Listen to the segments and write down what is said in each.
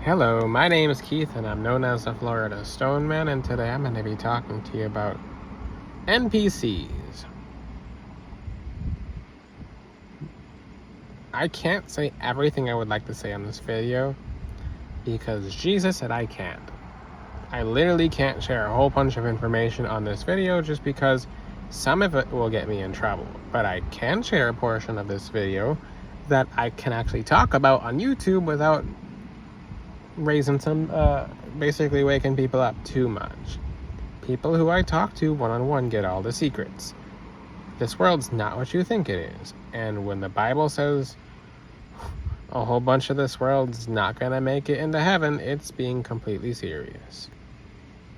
Hello, my name is Keith and I'm known as the Florida Stone Man, and today I'm going to be talking to you about NPCs. I can't say everything I would like to say on this video because Jesus said I can't. I literally can't share a whole bunch of information on this video just because some of it will get me in trouble. But I can share a portion of this video that I can actually talk about on YouTube without raising some, basically waking people up too much. People who I talk to one-on-one get all the secrets. This world's not what you think it is. And when the Bible says a whole bunch of this world's not gonna make it into heaven, it's being completely serious.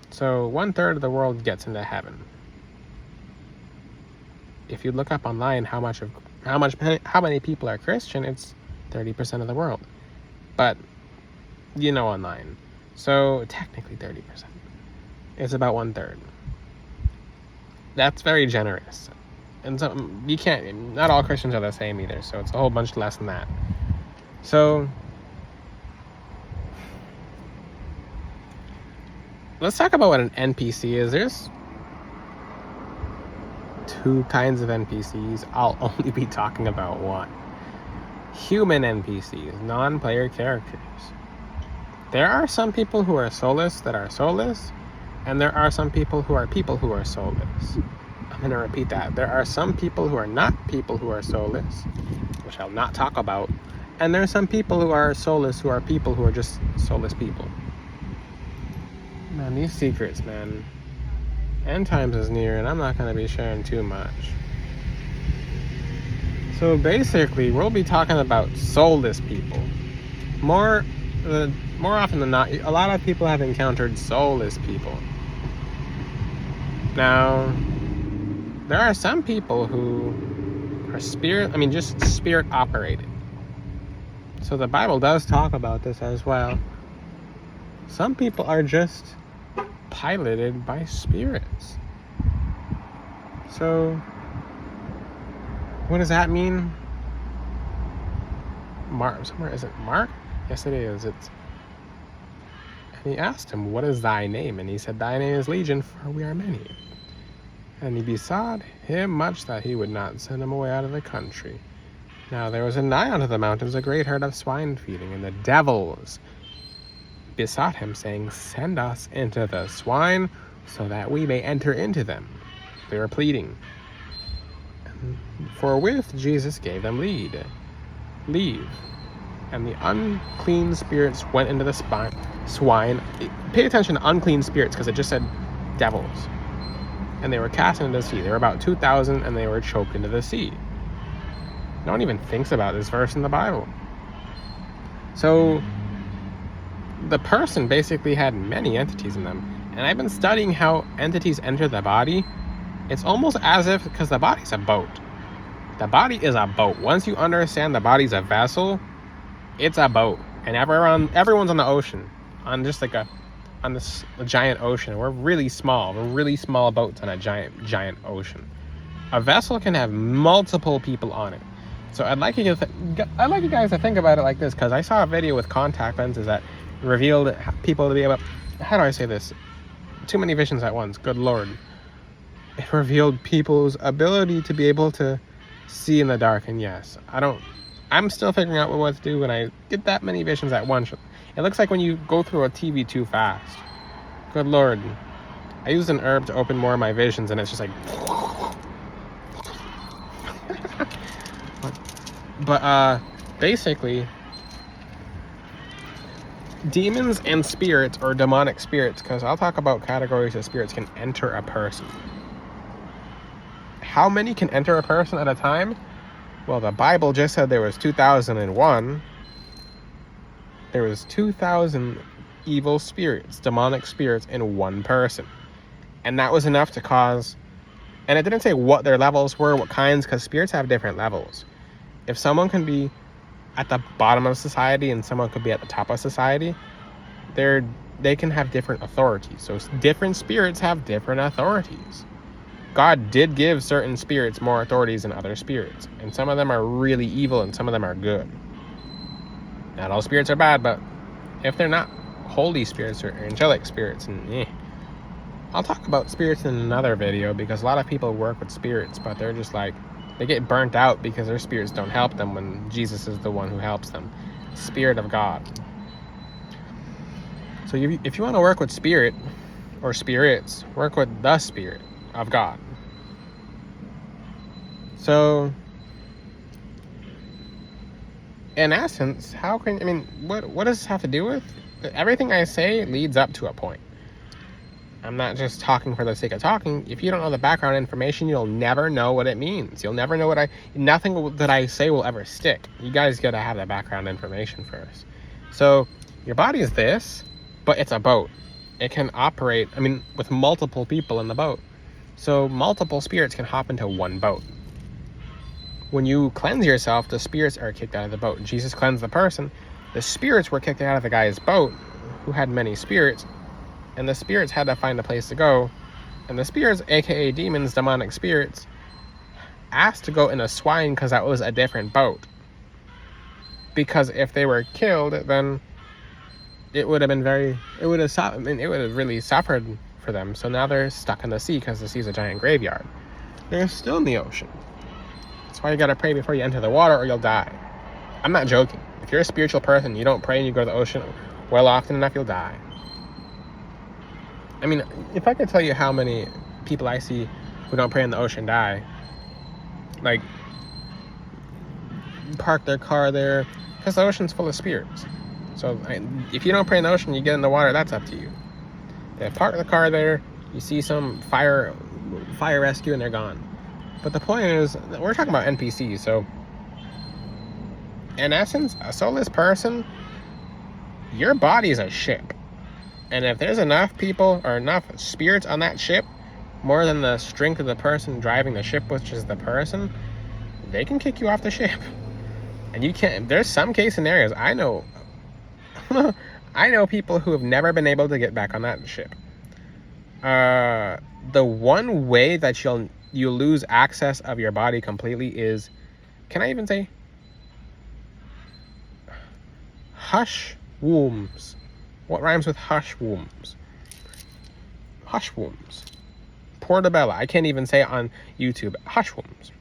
So 1/3 of the world gets into heaven. If you look up online how many people are Christian, it's 30% of the world. But online. So technically 30%. It's about 1/3. That's very generous. And so not all Christians are the same either, so it's a whole bunch less than that. So let's talk about what an NPC is. There's two kinds of NPCs. I'll only be talking about one. Human NPCs, non-player characters. There are some people who are soulless that are soulless, and there are some people who are soulless. I'm going to repeat that. There are some people who are not people who are soulless, which I'll not talk about, and there are some people who are soulless who are people who are just soulless people. Man, these secrets, man. End times is near, and I'm not going to be sharing too much. So basically, we'll be talking about soulless people. More often than not, a lot of people have encountered soulless people. Now, there are some people who are just spirit operated. So the Bible does talk about this as well. Some people are just piloted by spirits. So, what does that mean? Is it Mark? Yes, it is. And he asked him, "What is thy name?" And he said, "Thy name is Legion, for we are many." And he besought him much that he would not send him away out of the country. Now there was nigh unto the mountains a great herd of swine feeding, and the devils besought him, saying, "Send us into the swine, so that we may enter into them." They were pleading. Forthwith Jesus gave them leave. And the unclean spirits went into the swine. Pay attention to unclean spirits, because it just said devils. And they were cast into the sea. There were about 2,000, and they were choked into the sea. No one even thinks about this verse in the Bible. So the person basically had many entities in them. And I've been studying how entities enter the body. It's almost as if, because the body's a boat. The body is a boat. Once you understand the body's a vessel, it's a boat. And everyone's on the ocean. On this giant ocean. We're really small. We're really small boats on a giant ocean. A vessel can have multiple people on it. So I'd like you guys to think about it like this, because I saw a video with contact lenses that revealed people to be able, how do I say this? Too many visions at once, good Lord. It revealed people's ability to be able to see in the dark, and yes, I'm still figuring out what to do when I get that many visions at once. It looks like when you go through a TV too fast. Good Lord. I used an herb to open more of my visions, and it's just like... But basically, demons and spirits, or demonic spirits, because I'll talk about categories of spirits, can enter a person. How many can enter a person at a time? Well, the Bible just said there was 2001. There was 2,000 evil spirits, demonic spirits, in one person. And that was enough to cause... And it didn't say what their levels were, what kinds, because spirits have different levels. If someone can be at the bottom of society and someone could be at the top of society, they can have different authorities. So different spirits have different authorities. God did give certain spirits more authorities than other spirits. And some of them are really evil and some of them are good. Not all spirits are bad, but if they're not holy spirits or angelic spirits, and I'll talk about spirits in another video, because a lot of people work with spirits, but they're just like, they get burnt out because their spirits don't help them when Jesus is the one who helps them. Spirit of God. So if you want to work with spirit or spirits, work with the Spirit of God. So, in essence, what does this have to do with? Everything I say leads up to a point. I'm not just talking for the sake of talking. If you don't know the background information, you'll never know what it means. You'll never know nothing that I say will ever stick. You guys gotta have the background information first. So, your body is this, but it's a boat. It can operate, with multiple people in the boat. So, multiple spirits can hop into one boat. When you cleanse yourself, the spirits are kicked out of the boat. Jesus cleansed the person. The spirits were kicked out of the guy's boat, who had many spirits, and the spirits had to find a place to go. And the spirits, aka demons, demonic spirits, asked to go in a swine because that was a different boat. Because if they were killed, then it would have really suffered for them. So now they're stuck in the sea because the sea's a giant graveyard. They're still in the ocean. That's why you gotta pray before you enter the water, or you'll die. I'm not joking. If you're a spiritual person, you don't pray and you go to the ocean well often enough, you'll die. If I could tell you how many people I see who don't pray in the ocean die, like, park their car there, because the ocean's full of spirits. So if you don't pray in the ocean, you get in the water, that's up to you. They park the car there, you see some fire rescue, and they're gone. But the point is, we're talking about NPCs, so in essence, a soulless person, your body is a ship. And if there's enough people or enough spirits on that ship, more than the strength of the person driving the ship, which is the person, they can kick you off the ship. And you can't, there's some case scenarios, I know people who have never been able to get back on that ship. The one way that you'll lose access of your body completely is, can I even say, hush wombs. What rhymes with hush wombs? Hush wombs. Portobello. I can't even say it on YouTube. Hush wombs.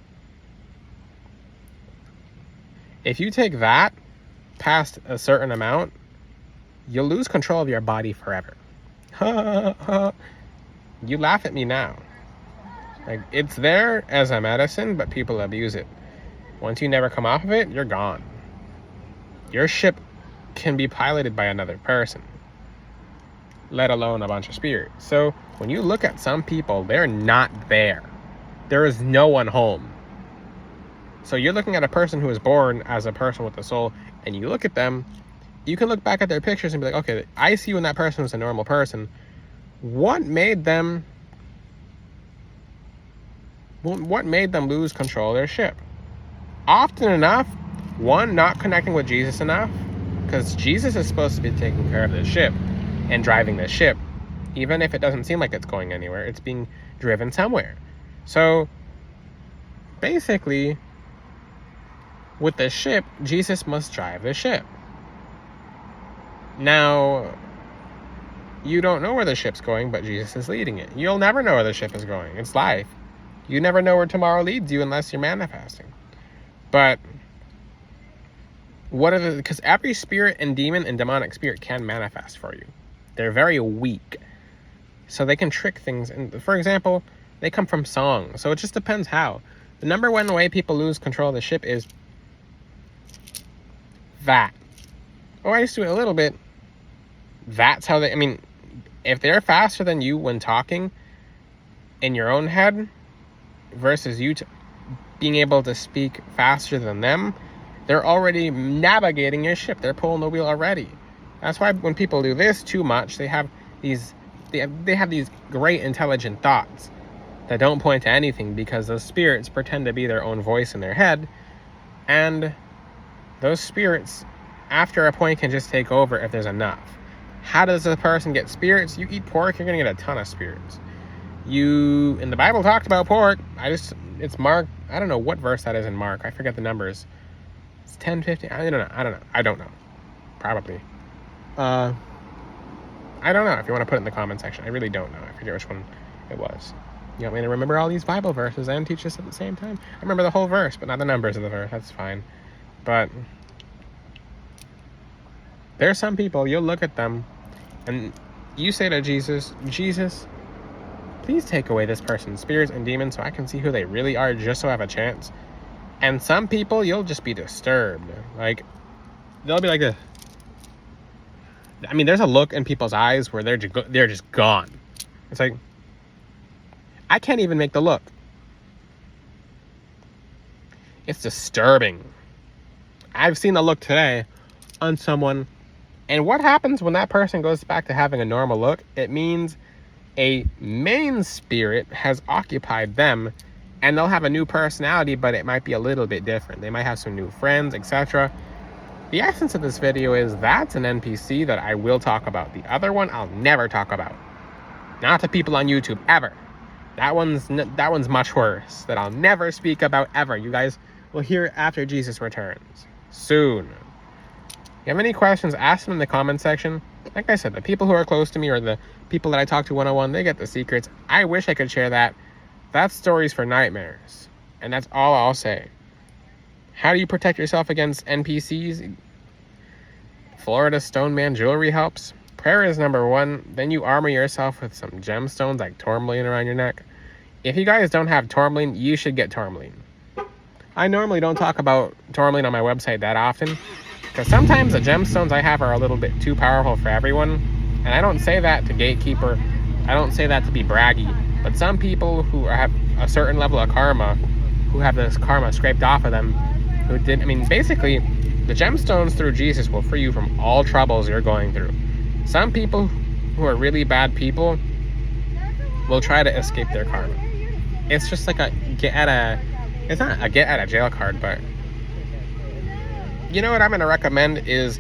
If you take that past a certain amount, you'll lose control of your body forever. You laugh at me now. Like, it's there as a medicine, but people abuse it. Once you never come off of it, you're gone. Your ship can be piloted by another person, let alone a bunch of spirits. So when you look at some people, they're not there. There is no one home. So you're looking at a person who was born as a person with a soul, and you look at them, you can look back at their pictures and be like, okay, I see when that person was a normal person. What made them lose control of their ship? Often enough, one, not connecting with Jesus enough, because Jesus is supposed to be taking care of the ship and driving the ship. Even if it doesn't seem like it's going anywhere, it's being driven somewhere. So basically, with the ship, Jesus must drive the ship. Now, you don't know where the ship's going, but Jesus is leading it. You'll never know where the ship is going. It's life. You never know where tomorrow leads you unless you're manifesting. But because every spirit and demon and demonic spirit can manifest for you. They're very weak. So they can trick things. And for example, they come from song. So it just depends how. The number one way people lose control of the ship is that. Oh, I used to do it a little bit. That's how if they're faster than you when talking in your own head versus you being able to speak faster than them, they're already navigating your ship. They're pulling the wheel already. That's why when people do this too much, they have these great intelligent thoughts that don't point to anything, because those spirits pretend to be their own voice in their head, and those spirits after a point can just take over if there's enough. How does a person get spirits? You eat pork, you're gonna get a ton of spirits. In the Bible talked about pork. It's Mark. I don't know what verse that is in Mark. I forget the numbers. It's 10, 15. I don't know. Probably. I don't know. If you want to put it in the comment section. I really don't know. I forget which one it was. You want me to remember all these Bible verses and teach this at the same time? I remember the whole verse, but not the numbers of the verse. That's fine. But there are some people, you'll look at them, and you say to Jesus, Jesus, please take away this person's spirits and demons so I can see who they really are, just so I have a chance. And some people, you'll just be disturbed. Like, they'll be like this. I mean, there's a look in people's eyes where they're just gone. It's like, I can't even make the look. It's disturbing. I've seen the look today on someone, and what happens when that person goes back to having a normal look? It means a main spirit has occupied them, and they'll have a new personality, but it might be a little bit different. They might have some new friends, etc. The essence of this video is that's an NPC that I will talk about. The other one I'll never talk about. Not to people on YouTube, ever. That one's much worse, that I'll never speak about ever. You guys will hear it after Jesus returns. Soon. If you have any questions, ask them in the comment section. Like I said, the people who are close to me or the people that I talk to one-on-one, they get the secrets. I wish I could share that. That's stories for nightmares. And that's all I'll say. How do you protect yourself against NPCs? Florida Stone Man jewelry helps. Prayer is number one. Then you armor yourself with some gemstones like tourmaline around your neck. If you guys don't have tourmaline, you should get tourmaline. I normally don't talk about tourmaline on my website that often, because sometimes the gemstones I have are a little bit too powerful for everyone. And I don't say that to gatekeeper. I don't say that to be braggy. But some people who have a certain level of karma, who have this karma scraped off of them, basically, the gemstones through Jesus will free you from all troubles you're going through. Some people who are really bad people will try to escape their karma. It's just like it's not a get out of jail card, but you know what I'm going to recommend is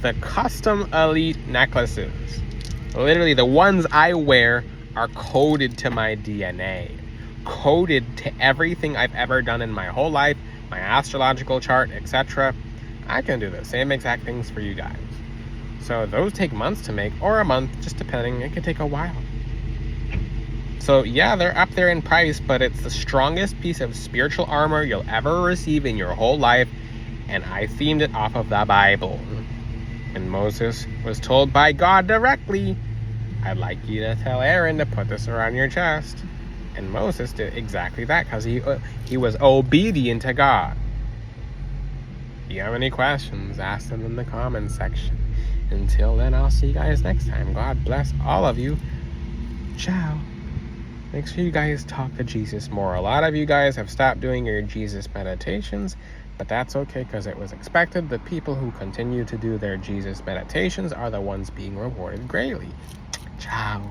the custom elite necklaces. Literally, the ones I wear are coded to my DNA. Coded to everything I've ever done in my whole life, my astrological chart, etc. I can do the same exact things for you guys. So those take months to make, or a month, just depending. It can take a while. So yeah, they're up there in price, but it's the strongest piece of spiritual armor you'll ever receive in your whole life. And I themed it off of the Bible. And Moses was told by God directly, I'd like you to tell Aaron to put this around your chest. And Moses did exactly that because he was obedient to God. If you have any questions, ask them in the comments section. Until then, I'll see you guys next time. God bless all of you. Ciao. Make sure you guys talk to Jesus more. A lot of you guys have stopped doing your Jesus meditations, but that's okay because it was expected. The people who continue to do their Jesus meditations are the ones being rewarded greatly. Ciao.